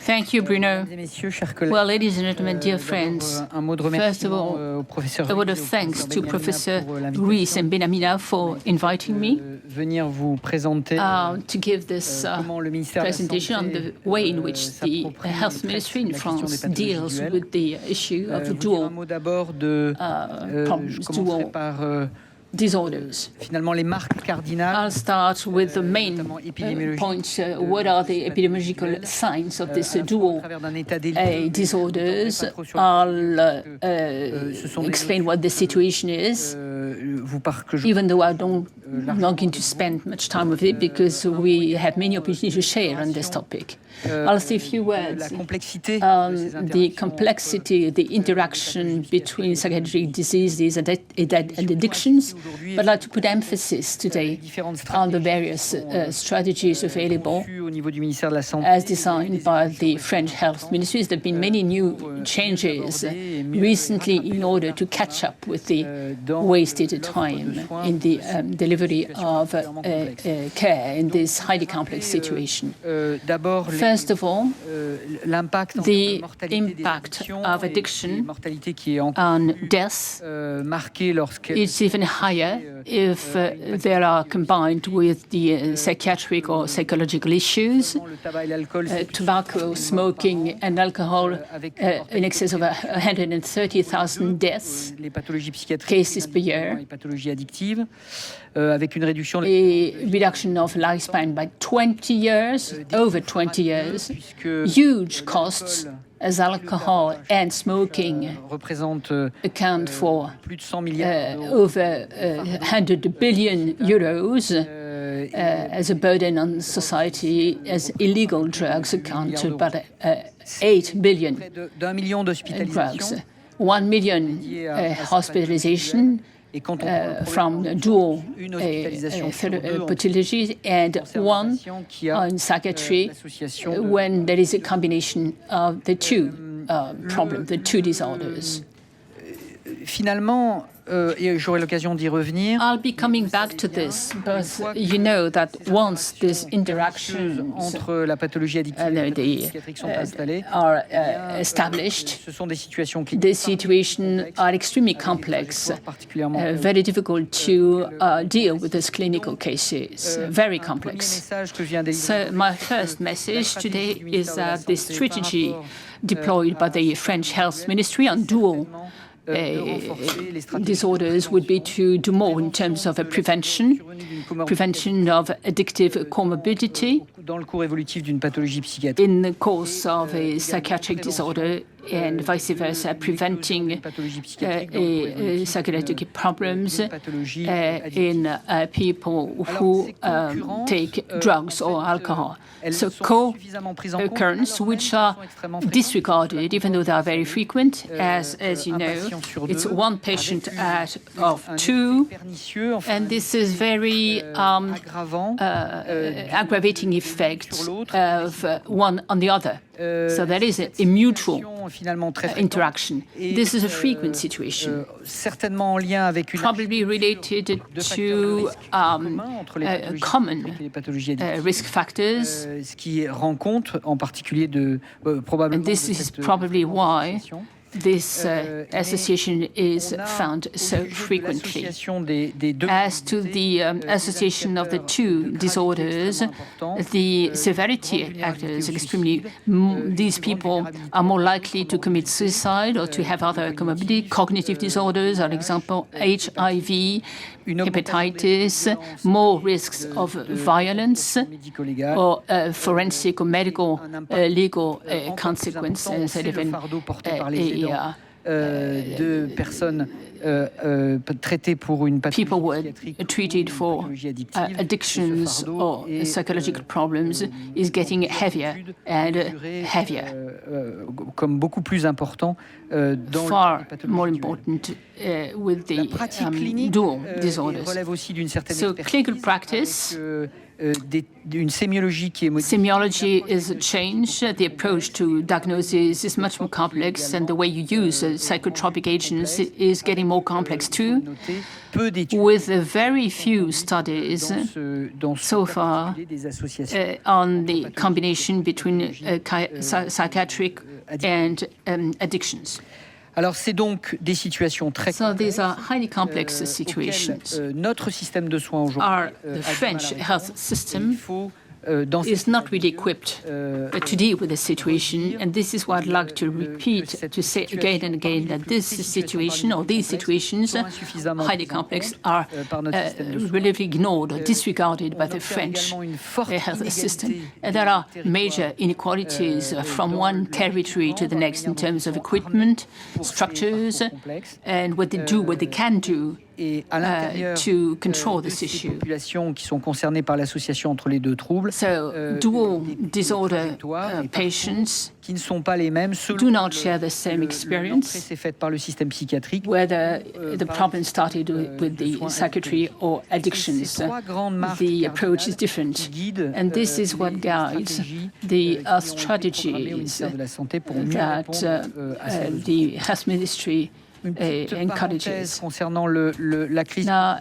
Thank you, Bruno. Well, ladies and gentlemen, dear friends, first of all, a word of thanks to Professor Ruiz and Benamina for inviting me to give this presentation on the way in which the health ministry in France deals with the issue of dual problems, dual disorders. I'll start with the main points. What are the epidemiological signs of this dual disorders? I'll explain what the situation is, even though I'm not going to spend much time with it because we have many opportunities to share on this topic. I'll say a few words on the complexity, the interaction between psychiatric diseases and addictions, but I'd like to put emphasis today on the various strategies available as designed by the French health ministries. There have been many new changes recently in order to catch up with the wasted time in the delivery of care in this highly complex situation. First of all, the impact of addiction on death is even higher if they are combined with the psychiatric or psychological issues. Tobacco, smoking, and alcohol in excess of 130,000 deaths, cases per year. A reduction of lifespan by 20 years, over 20 years, huge costs, as alcohol and smoking account for over 100 billion euros as a burden on society, as illegal drugs account for about 8 billion drugs, 1 million hospitalization from dual pathologies and one in psychiatry when there is a combination of the two problems, the two disorders. I'll be coming back to this, but you know that once these interactions are established, the situations are extremely complex, very difficult to deal with these clinical cases, very complex. So my first message today is that the strategy deployed by the French health ministry on dual disorders would be to do more in terms of prevention of addictive comorbidity in the course of a psychiatric disorder and vice versa, preventing psychiatric problems in people who take drugs or alcohol. So co-occurrence, which are disregarded, even though they are very frequent, as you know, it's one patient out of two, and this is very aggravating effect of one on the other. So there is a mutual interaction. This is a frequent situation, probably related to common risk factors. And this is probably why this association is found so frequently. As to the association of the two disorders, the severity is extremely. These people are more likely to commit suicide or to have other comorbidity. Cognitive disorders, for example, HIV, hepatitis, more risks of violence or forensic or medical legal consequences, even people were treated for addictions or psychological problems is getting heavier and heavier. Far more important dual disorders. So clinical practice, semiology is a change. The approach to diagnosis is much more complex, and the way you use psychotropic agents is getting more complex too, with very few studies so far on the combination between psychiatric and addictions. Alors, c'est donc des situations très complexes. So these are highly complex situations. Notre système de soins aujourd'hui, the French health system is not really equipped to deal with the situation, and this is what I'd like to repeat, to say again and again, that this situation or these situations, highly complex, are relatively ignored or disregarded by the French health system. And there are major inequalities from one territory to the next in terms of equipment, structures, and what they do, what they can do to control this issue. Qui sont concernées par l'association entre les deux troubles. So, dual disorder patients qui ne sont pas les mêmes do not share the same experience. C'est fait par le système psychiatrique. Whether the problem started with the psychiatry or addictions, the approach is different, and this is what guides the strategies that the health ministry encourages. Now,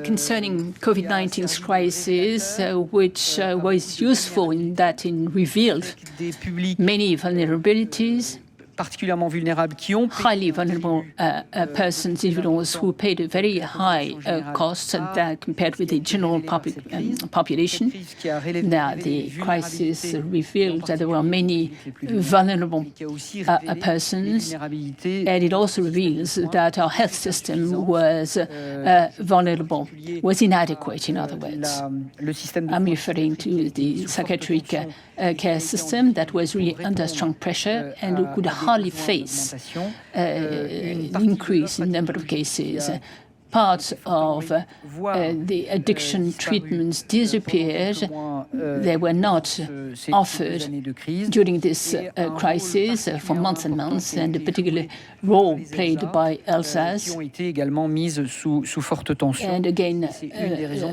concerning COVID-19's crisis, which was useful in that it revealed many vulnerabilities, particulièrement vulnérables qui ont highly vulnerable persons, individuals who paid a very high cost compared with the general population. Now, the crisis revealed that there were many vulnerable persons, and it also reveals that our health system was vulnerable, was inadequate, in other words. I'm referring to the psychiatric care system that was really under strong pressure and could hardly face an increase in number of cases. Parts of the addiction treatments disappeared. They were not offered during this crisis for months and months, and a particular role played by Alsace. And again,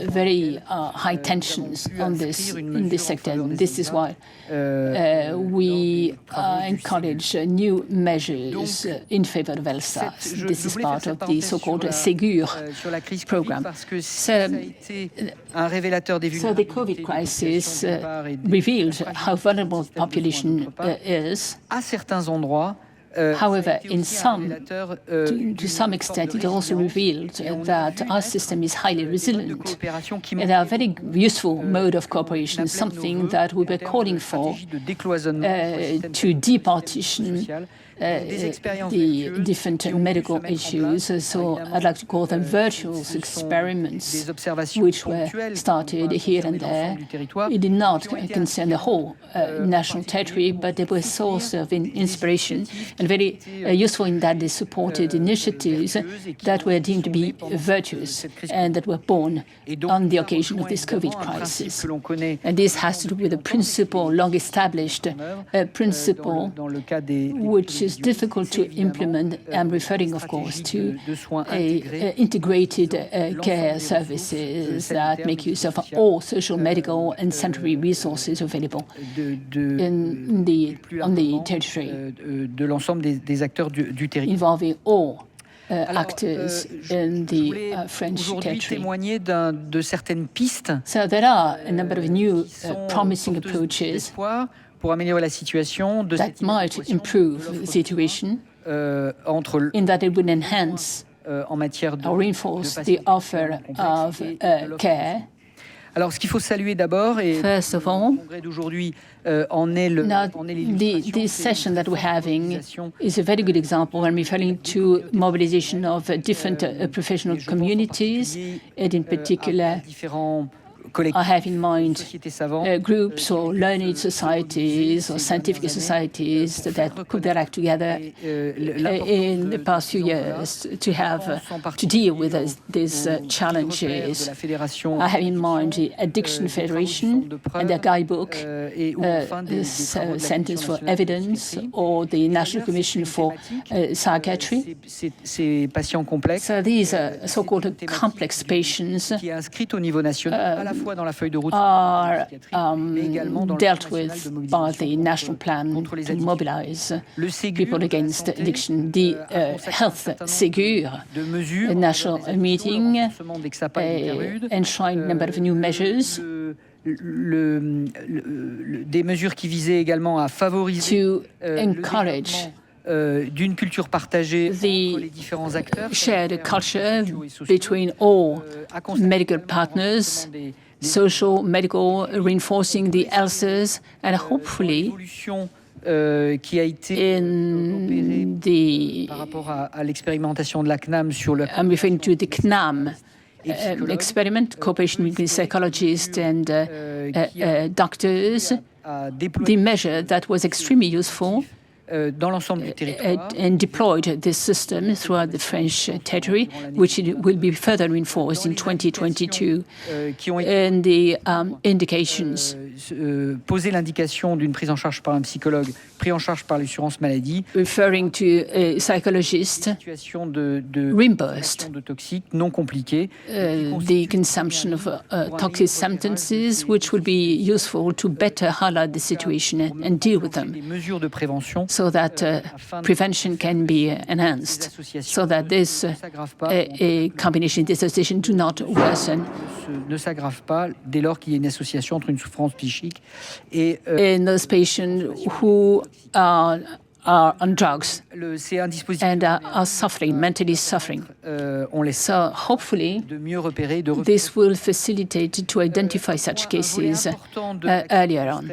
very high tensions on this in this sector. And this is why we encourage new measures in favor of Alsace. This is part of the so-called Ségur program. So the COVID crisis revealed how vulnerable the population is. However, to some extent, it also revealed that our system is highly resilient. And there are very useful mode of cooperation, something that we were calling for to departition the different medical issues. So I'd like to call them virtual experiments, which were started here and there. It did not concern the whole national territory, but they were a source of inspiration and very useful in that they supported initiatives that were deemed to be virtuous and that were born on the occasion of this COVID crisis. And this has to do with a principle, long-established principle, which is difficult to implement. I'm referring, of course, to integrated care services that make use of all social, medical, and sanitary resources available on the territory, involving all actors in the French territory. So there are a number of new promising approaches that might improve the situation in that it would enhance or reinforce the offer of care. Alors, ce qu'il faut saluer d'abord, et first of all, d'aujourd'hui en est this session that we're having is a very good example. I'm referring to mobilization of different professional communities, and in particular, I have in mind groups or learned societies or scientific societies that put their act together in the past few years to deal with these challenges. I have in mind the Addiction Federation and their guidebook, Centers for Evidence, or the National Commission for Psychiatry. So these are so-called complex patients are dealt with by the national plan to mobilize people against addiction. The Health Ségur, a national meeting, enshrined a number of new measures. Des mesures qui visaient également à favoriser d'une culture partagée entre les différents acteurs, shared culture between all medical partners, social, medical, reinforcing the ELSAs, and hopefully qui a été opérée par rapport à l'expérimentation de la CNAM sur le... I'm referring to the CNAM experiment, cooperation between psychologists and doctors, the measure that was extremely useful dans l'ensemble du territoire and deployed this system throughout the French territory, which will be further reinforced in 2022. And the indications poser l'indication d'une prise en charge par un psychologue, pris en charge par l'assurance maladie, referring to a psychologist, situation de reimbursed de toxiques non compliquées, the consumption of toxic substances, which will be useful to better highlight the situation and deal with them, des mesures de prévention, so that prevention can be enhanced, so that this a combination dissociation do not worsen. Ne s'aggrave pas dès lors qu'il y a une association entre une souffrance psychique et in those patients who are on drugs and are suffering, mentally suffering. So hopefully this will facilitate to identify such cases earlier on.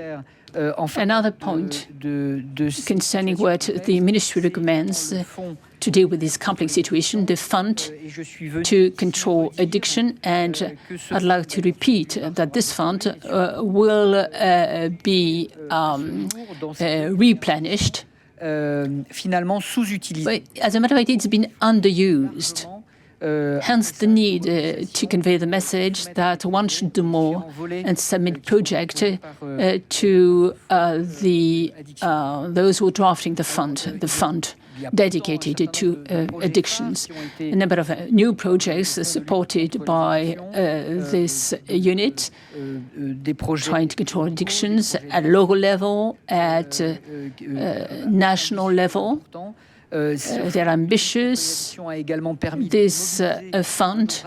Another point concerning what the ministry recommends to deal with this complex situation, the fund to control addiction, and I'd like to repeat that this fund will be replenished. Finalement sous-utilisé. As a matter of fact, it's been underused. Hence the need to convey the message that one should do more and submit projects to those who are drafting the fund dedicated to addictions. A number of new projects are supported by this unit, trying to control addictions at local level, at national level. They're ambitious. This fund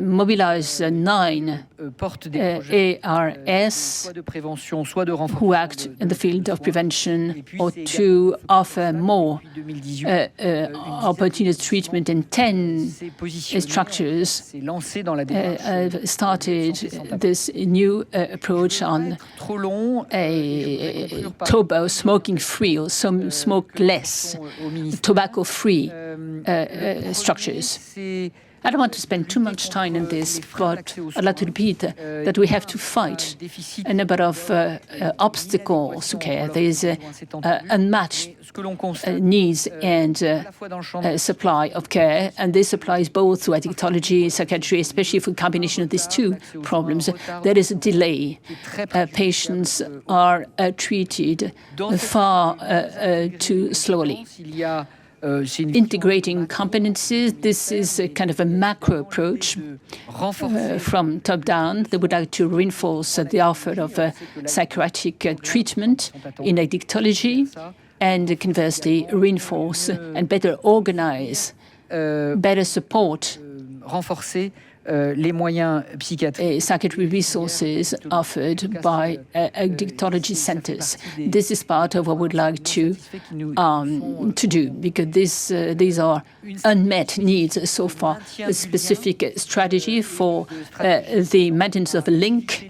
mobilized 9 ARS who act in the field of prevention or to offer more opportunity treatment, and 10 structures started this new approach on a smoking-free or smoke less, tobacco-free structures. I don't want to spend too much time on this, but I'd like to repeat that we have to fight a number of obstacles to care. There is unmatched needs and supply of care, and this applies both to addictology, psychiatry, especially for combination of these two problems. There is a delay. Patients are treated far too slowly. Integrating competencies, this is a kind of a macro approach from top down. They would like to reinforce the offer of psychiatric treatment in addictology, and conversely reinforce and better organize, better support les moyens psychiatriques. Psychiatric resources offered by addictology centers. This is part of what we'd like to do, because these are unmet needs so far. A specific strategy for the maintenance of a link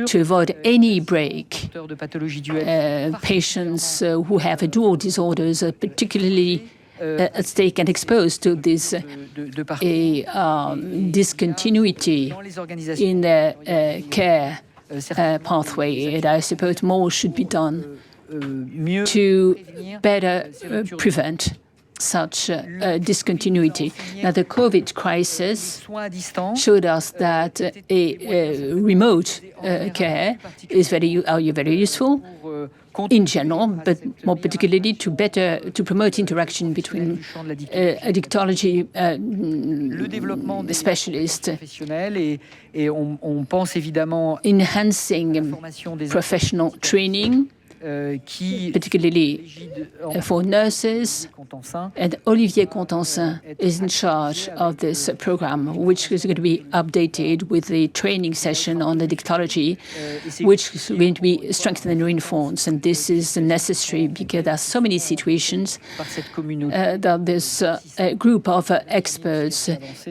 to avoid any break. Patients who have dual disorders, particularly at stake and exposed to this discontinuity in the care pathway. And I suppose more should be done to better prevent such discontinuity. Now, the COVID crisis showed us that a remote care is very useful in general, but more particularly to promote interaction between addictology specialists, enhancing professional training, particularly for nurses. And Olivier Contensin is in charge of this program, which is going to be updated with the training session on addictology, which is going to be strengthened and reinforced. And this is necessary because there are so many situations that this group of experts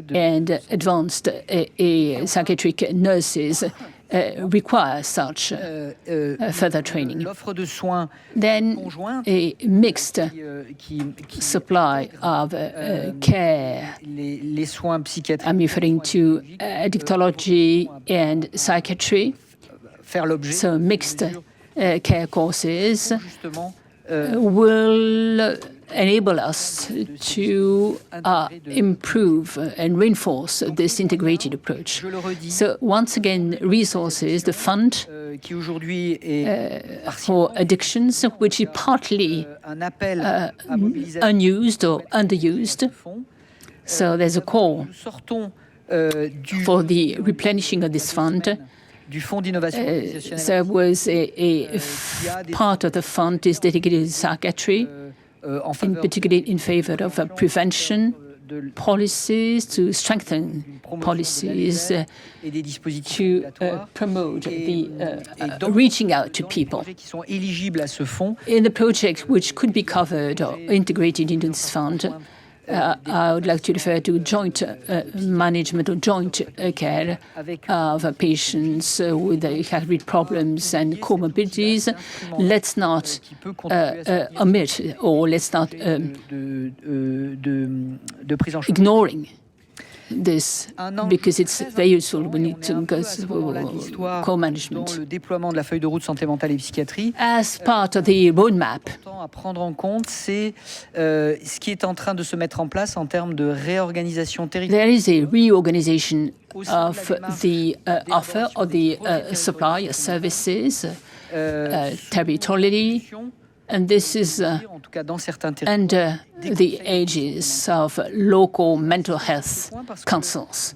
and advanced psychiatric nurses require such further training. Then a mixed supply of care. I'm referring to addictology and psychiatry. So mixed care courses will enable us to improve and reinforce this integrated approach. So once again, resources, the fund for addictions, which is partly unused or underused. So there's a call for the replenishing of this fund. There was a part of the fund is dedicated to psychiatry, in particular in favor of prevention policies, to strengthen policies, to promote the reaching out to people. In the project which could be covered or integrated into this fund, I would like to refer to joint management or joint care of patients with health problems and comorbidities. Let's not omit or let's not ignoring this, because it's very useful. We need to go co-management. As part of the roadmap, à prendre en compte, c'est ce qui est en train de se mettre en place en termes de réorganisation territoriale. There is a reorganization of the offer of the supply of services territorially. And this is under the aegis of local mental health councils.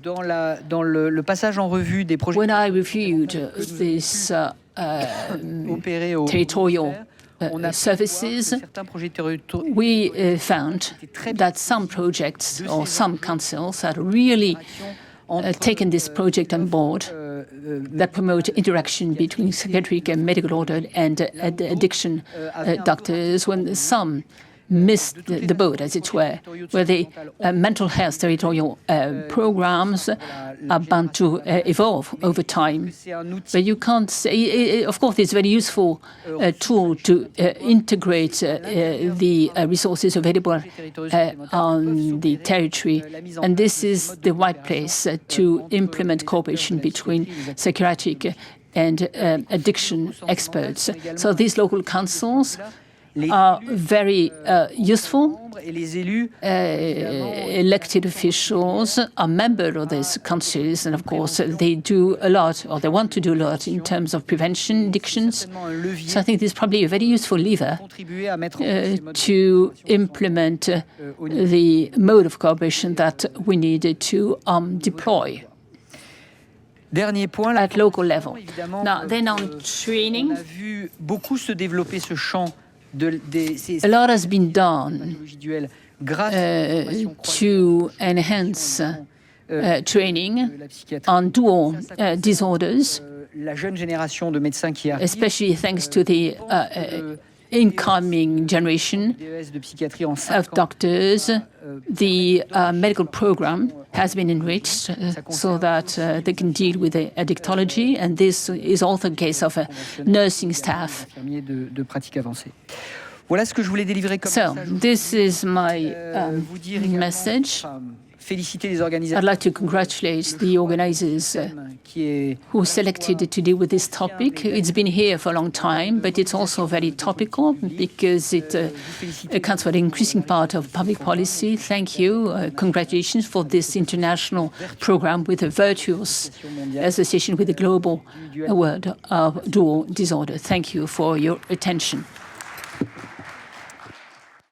When I reviewed this territorial services, we found that some projects or some councils had really taken this project on board that promote interaction between psychiatric and medical order and addiction doctors, when some missed the boat, as it were, where the mental health territorial programs are bound to evolve over time. But you can't say, of course, it's a very useful tool to integrate the resources available on the territory. And this is the right place to implement cooperation between psychiatric and addiction experts. So these local councils are very useful. Elected officials are members of these councils, and of course they do a lot, or they want to do a lot in terms of prevention addictions. So I think this is probably a very useful lever to implement the mode of cooperation that we need to deploy at local level. Now, then on training, a lot has been done to enhance training on dual disorders, especially thanks to the incoming generation of doctors. The medical program has been enriched so that they can deal with the addictology, and this is also the case of nursing staff. Voilà ce que je voulais délivrer comme So, message. this is my Vous dire également, message. Féliciter les organisateurs. I'd like to congratulate the organizers who selected to deal with this topic. It's been here for a long time, but it's also very topical because it accounts for the increasing part of public policy. Thank you. Congratulations for this international program with a virtuous association with the global world of dual disorder. Thank you for your attention.